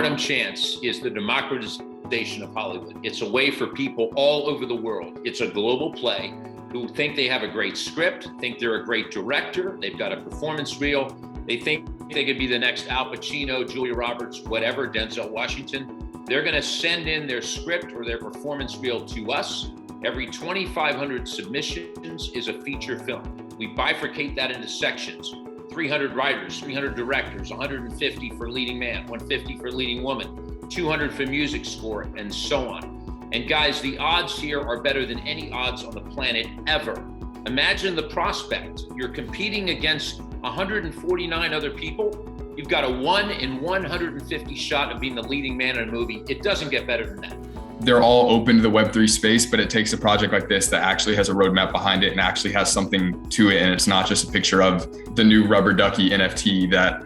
Stardom Chance is the democratization of Hollywood. It's a way for people all over the world. It's a global play who think they have a great script, think they're a great director, they've got a performance reel, they think they could be the next Al Pacino, Julia Roberts, whatever, Denzel Washington. They're gonna send in their script or their performance reel to us. Every 2,500 submissions is a feature film. We bifurcate that into sections. 300 writers, 300 directors, 150 for leading man, 150 for leading woman, 200 for music score, and so on. And guys, the odds here are better than any odds on the planet ever. Imagine the prospect. You're competing against 149 other people. You've got a 1 in 150 shot of being the leading man in a movie. It doesn't get better than that. They're all open to the Web3 space, but it takes a project like this that actually has a roadmap behind it and actually has something to it. And it's not just a picture of the new rubber ducky NFT that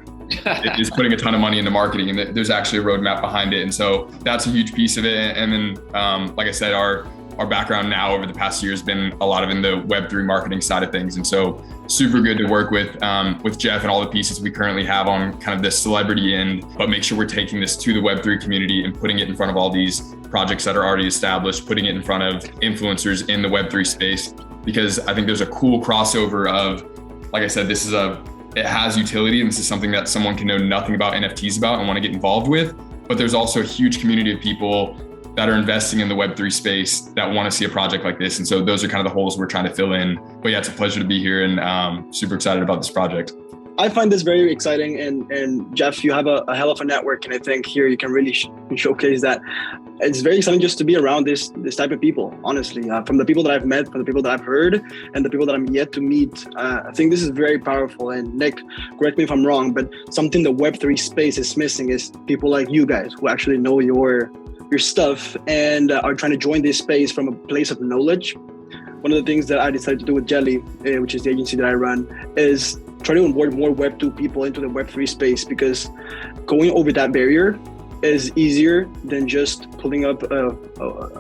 is putting a ton of money into marketing, and there's actually a roadmap behind it. And so that's a huge piece of it. And then, like I said, our background now over the past year has been a lot of in the Web3 marketing side of things. And so super good to work with Jeff and all the pieces we currently have on kind of the celebrity end, but make sure we're taking this to the Web3 community and putting it in front of all these projects that are already established, putting it in front of influencers in the Web3 space, because I think there's a cool crossover of, like I said, it has utility, and this is something that someone can know nothing about NFTs about and want to get involved with, but there's also a huge community of people that are investing in the Web3 space that want to see a project like this. And so those are kind of the holes we're trying to fill in. But yeah, it's a pleasure to be here and super excited about this project. I find this very exciting, and Jeff, you have a hell of a network, and I think here you can really showcase that. It's very exciting just to be around this type of people, honestly, from the people that I've met, from the people that I've heard, and the people that I'm yet to meet. I think this is very powerful. And Nick, correct me if I'm wrong, but something the Web3 space is missing is people like you guys who actually know your stuff and are trying to join this space from a place of knowledge. One of the things that I decided to do with Jelly, which is the agency that I run, is try to onboard more Web2 people into the Web3 space, because going over that barrier is easier than just pulling up a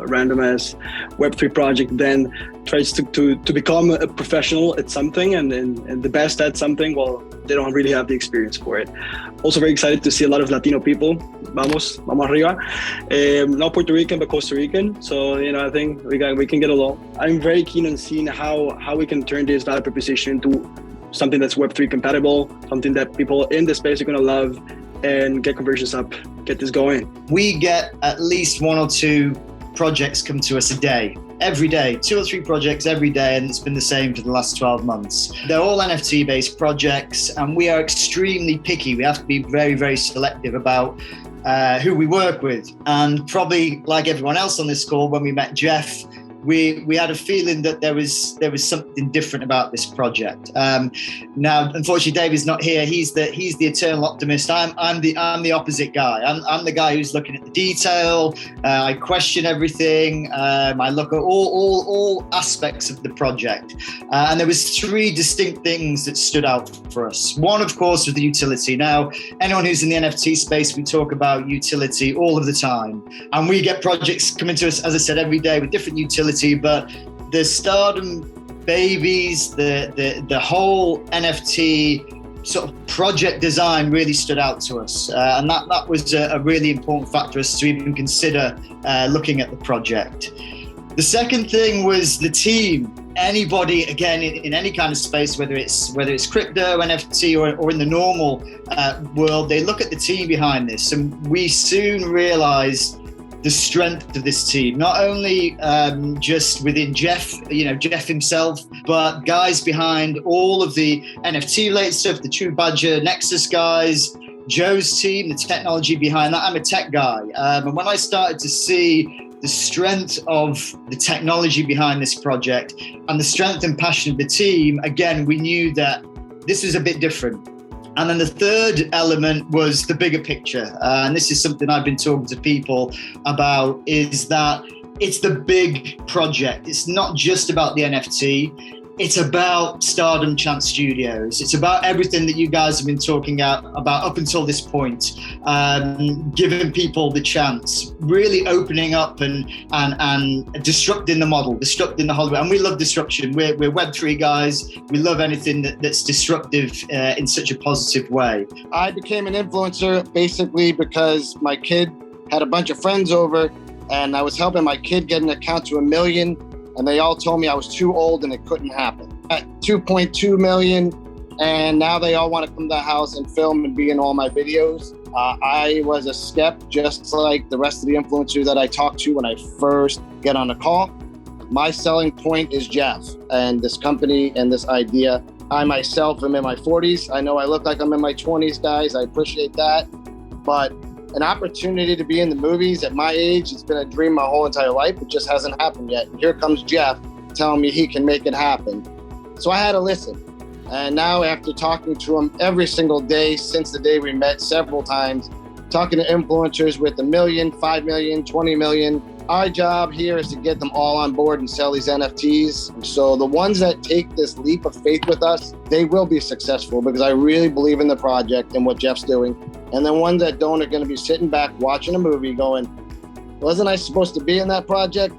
random ass Web3 project, then tries to become a professional at something and the best at something. Well, they don't really have the experience for it. Also very excited to see a lot of Latino people. Vamos arriba. Not Puerto Rican, but Costa Rican. So, I think we can get along. I'm very keen on seeing how we can turn this value proposition into something that's Web3 compatible, something that people in the space are going to love, and get conversions up, get this going. We get at least 1 or 2 projects come to us a day, every day, 2 or 3 projects every day, and it's been the same for the last 12 months. They're all NFT-based projects, and we are extremely picky. We have to be very, very selective about who we work with. And probably like everyone else on this call, when we met Jeff, we had a feeling that there was something different about this project. Now, unfortunately, David's not here. He's the eternal optimist. I'm the opposite guy. I'm the guy who's looking at the detail. I question everything. I look at all aspects of the project. And there was 3 distinct things that stood out for us. One, of course, was the utility. Now, anyone who's in the NFT space, we talk about utility all of the time, and we get projects coming to us, as I said, every day with different utility. But the Stardom babies, the whole NFT sort of project design really stood out to us. And that was a really important factor for us to even consider looking at the project. The second thing was the team. Anybody, again, in any kind of space, whether it's crypto, NFT, or in the normal world, they look at the team behind this. And we soon realized the strength of this team, not only just within Jeff himself, but guys behind all of the NFT related stuff, the True Badger, Nexus guys, Joe's team, the technology behind that. I'm a tech guy. And when I started to see the strength of the technology behind this project and the strength and passion of the team, again, we knew that this was a bit different. And then the third element was the bigger picture. And this is something I've been talking to people about, is that it's the big project. It's not just about the NFT. It's about Stardom Chance Studios. It's about everything that you guys have been talking about up until this point, giving people the chance, really opening up and disrupting the model, disrupting the Hollywood. And we love disruption. We're Web3 guys. We love anything that's disruptive in such a positive way. I became an influencer basically because my kid had a bunch of friends over and I was helping my kid get an account to 1 million. And they all told me I was too old and it couldn't happen. At 2.2 million, and now they all want to come to the house and film and be in all my videos. I was a skep, just like the rest of the influencers that I talk to when I first get on a call. My selling point is Jeff and this company and this idea. I myself am in my 40s. I know I look like I'm in my 20s, guys. I appreciate that. But an opportunity to be in the movies at my age, it's been a dream my whole entire life. It just hasn't happened yet. And here comes Jeff telling me he can make it happen. So I had to listen. And now after talking to him every single day since the day we met several times, talking to influencers with 1 million, 5 million, 20 million, our job here is to get them all on board and sell these NFTs. So the ones that take this leap of faith with us, they will be successful because I really believe in the project and what Jeff's doing. And the ones that don't are going to be sitting back watching a movie going, wasn't I supposed to be in that project?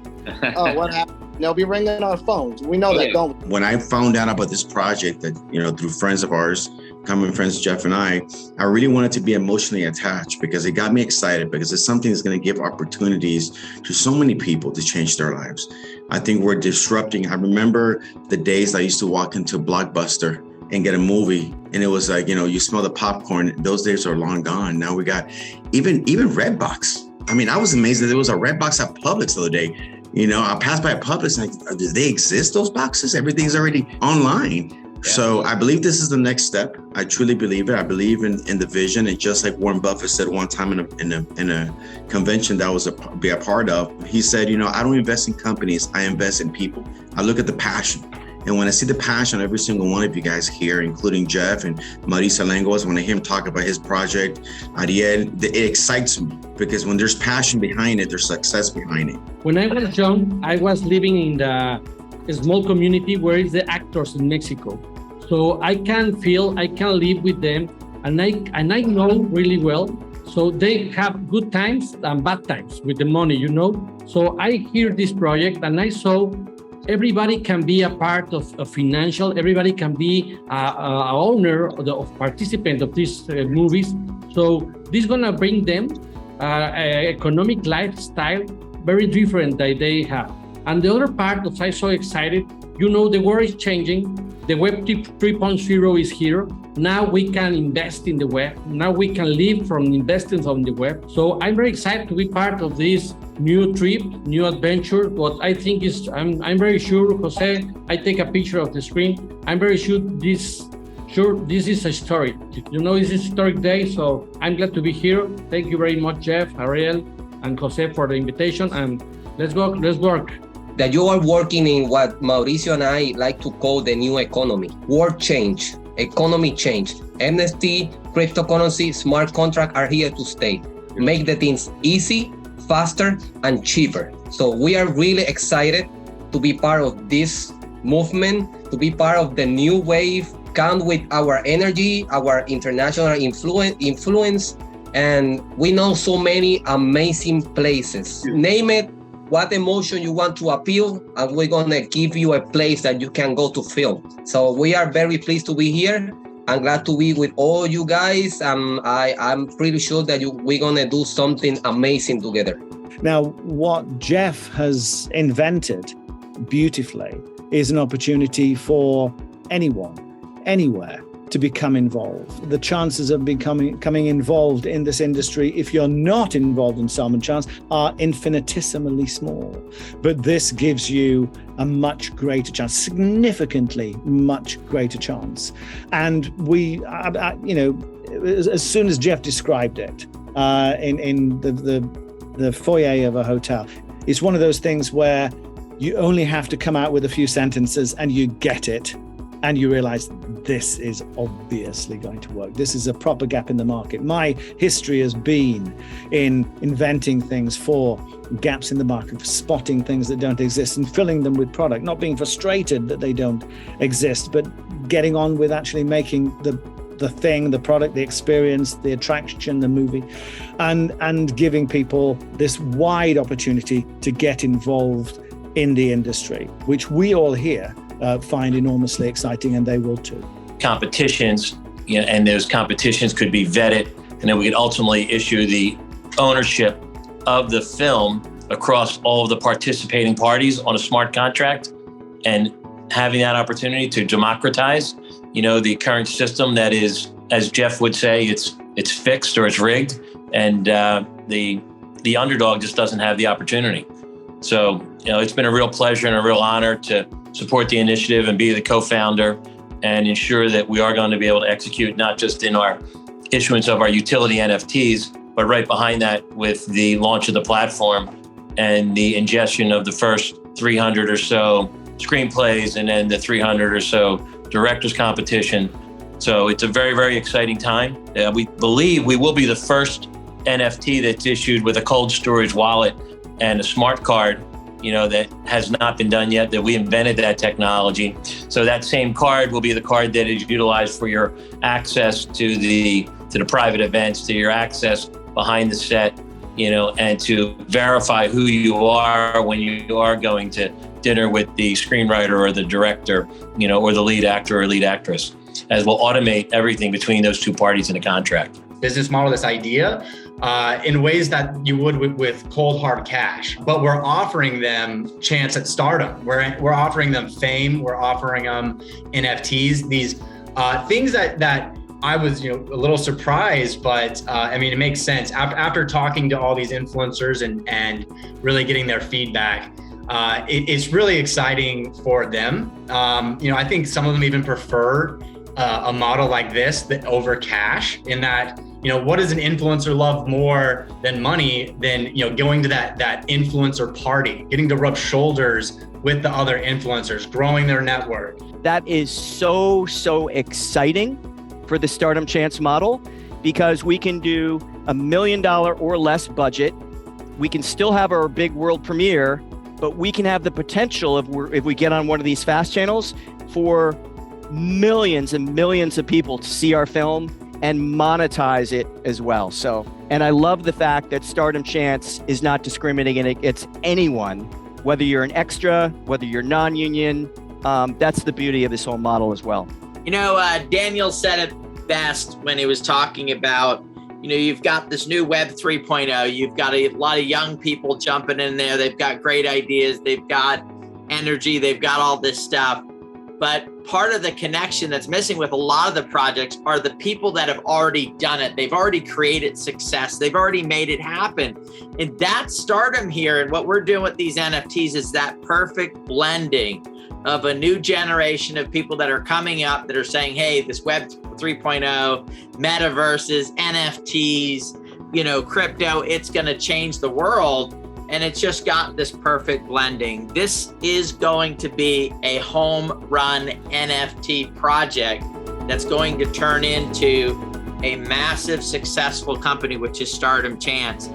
Oh, what happened? They'll be ringing our phones. We know that, don't we? When I found out about this project that, through friends of ours, common friends, Jeff and I really wanted to be emotionally attached because it got me excited because it's something that's going to give opportunities to so many people to change their lives. I think we're disrupting. I remember the days I used to walk into Blockbuster and get a movie and it was like, you smell the popcorn. Those days are long gone. Now we got even Redbox. I mean, I was amazed that there was a Redbox at Publix the other day. I passed by a Publix and do they exist, those boxes? Everything's already online. Yeah. So I believe this is the next step. I truly believe it. I believe in the vision. And just like Warren Buffett said one time in a convention that I was be a part of, he said, I don't invest in companies. I invest in people. I look at the passion. And when I see the passion of every single one of you guys here, including Jeff and Marisa Lengos, when I hear him talk about his project, Ariel, it excites me because when there's passion behind it, there's success behind it. When I was young, I was living in a small community where it's the actors in Mexico. So I can live with them and I know really well. So they have good times and bad times with the money, So I hear this project and I saw everybody can be a part of financial, everybody can be a owner of participant of these movies. So this is gonna bring them economic lifestyle very different that they have. And the other part that I'm so excited, the world is changing. The Web 3.0 is here. Now we can invest in the web. Now we can live from investing on the web. So I'm very excited to be part of this new trip, new adventure. What I think is, I'm very sure, Jose, I take a picture of the screen. I'm very sure this is historic. It's a historic day. So I'm glad to be here. Thank you very much, Jeff, Ariel, and Jose for the invitation. And let's work. That you are working in what Mauricio and I like to call the new economy. World change, economy change. NFT, cryptocurrency, smart contract are here to stay. Make the things easy, faster, and cheaper. So we are really excited to be part of this movement, to be part of the new wave, come with our energy, our international influence, and we know so many amazing places. Name it, what emotion you want to appeal, and we're gonna give you a place that you can go to film. So we are very pleased to be here. I'm glad to be with all you guys. I'm pretty sure that we're gonna do something amazing together. Now, what Jeff has invented beautifully is an opportunity for anyone, anywhere, to become involved. The chances of becoming involved in this industry, if you're not involved in Stardom Chance, are infinitesimally small. But this gives you a much greater chance, significantly much greater chance. And we, as soon as Jeff described it in the foyer of a hotel, it's one of those things where you only have to come out with a few sentences and you get it. And you realize this is obviously going to work. This is a proper gap in the market. My history has been in inventing things for gaps in the market, for spotting things that don't exist and filling them with product, not being frustrated that they don't exist, but getting on with actually making the thing, the product, the experience, the attraction, the movie, and giving people this wide opportunity to get involved in the industry, which we all here find enormously exciting, and they will too. Competitions, and those competitions could be vetted, and then we could ultimately issue the ownership of the film across all of the participating parties on a smart contract, and having that opportunity to democratize, the current system that is, as Jeff would say, it's fixed or it's rigged, and the underdog just doesn't have the opportunity. So, it's been a real pleasure and a real honor to support the initiative and be the co-founder and ensure that we are going to be able to execute not just in our issuance of our utility NFTs, but right behind that with the launch of the platform and the ingestion of the first 300 or so screenplays and then the 300 or so directors competition. So it's a very, very exciting time. We believe we will be the first NFT that's issued with a cold storage wallet and a smart card, that has not been done yet, that we invented that technology. So that same card will be the card that is utilized for your access to the private events, to your access behind the set, and to verify who you are when you are going to dinner with the screenwriter or the director, or the lead actor or lead actress, as we'll automate everything between those two parties in a contract. Business model, this idea, in ways that you would with cold hard cash, but we're offering them chance at stardom. We're offering them fame. We're offering them NFTs. These things that I was, a little surprised, but it makes sense after talking to all these influencers and really getting their feedback. It's really exciting for them. I think some of them even prefer a model like this over cash, in that, what does an influencer love more than money than, going to that influencer party, getting to rub shoulders with the other influencers, growing their network. That is so exciting for the Stardom Chance model, because we can do $1 million or less budget. We can still have our big world premiere, but we can have the potential, if we get on one of these fast channels, for millions and millions of people to see our film and monetize it as well. So, and I love the fact that Stardom Chance is not discriminating, and it's anyone, whether you're an extra, whether you're non-union. That's the beauty of this whole model as well. Daniel said it best when he was talking about, you've got this new Web 3.0, you've got a lot of young people jumping in there. They've got great ideas. They've got energy. They've got all this stuff. But part of the connection that's missing with a lot of the projects are the people that have already done it. They've already created success. They've already made it happen. And that's Stardom here. And what we're doing with these NFTs is that perfect blending of a new generation of people that are coming up that are saying, hey, this Web 3.0, metaverses, NFTs, crypto, it's going to change the world. And it's just got this perfect blending. This is going to be a home run NFT project that's going to turn into a massive successful company, which is Stardom Chance.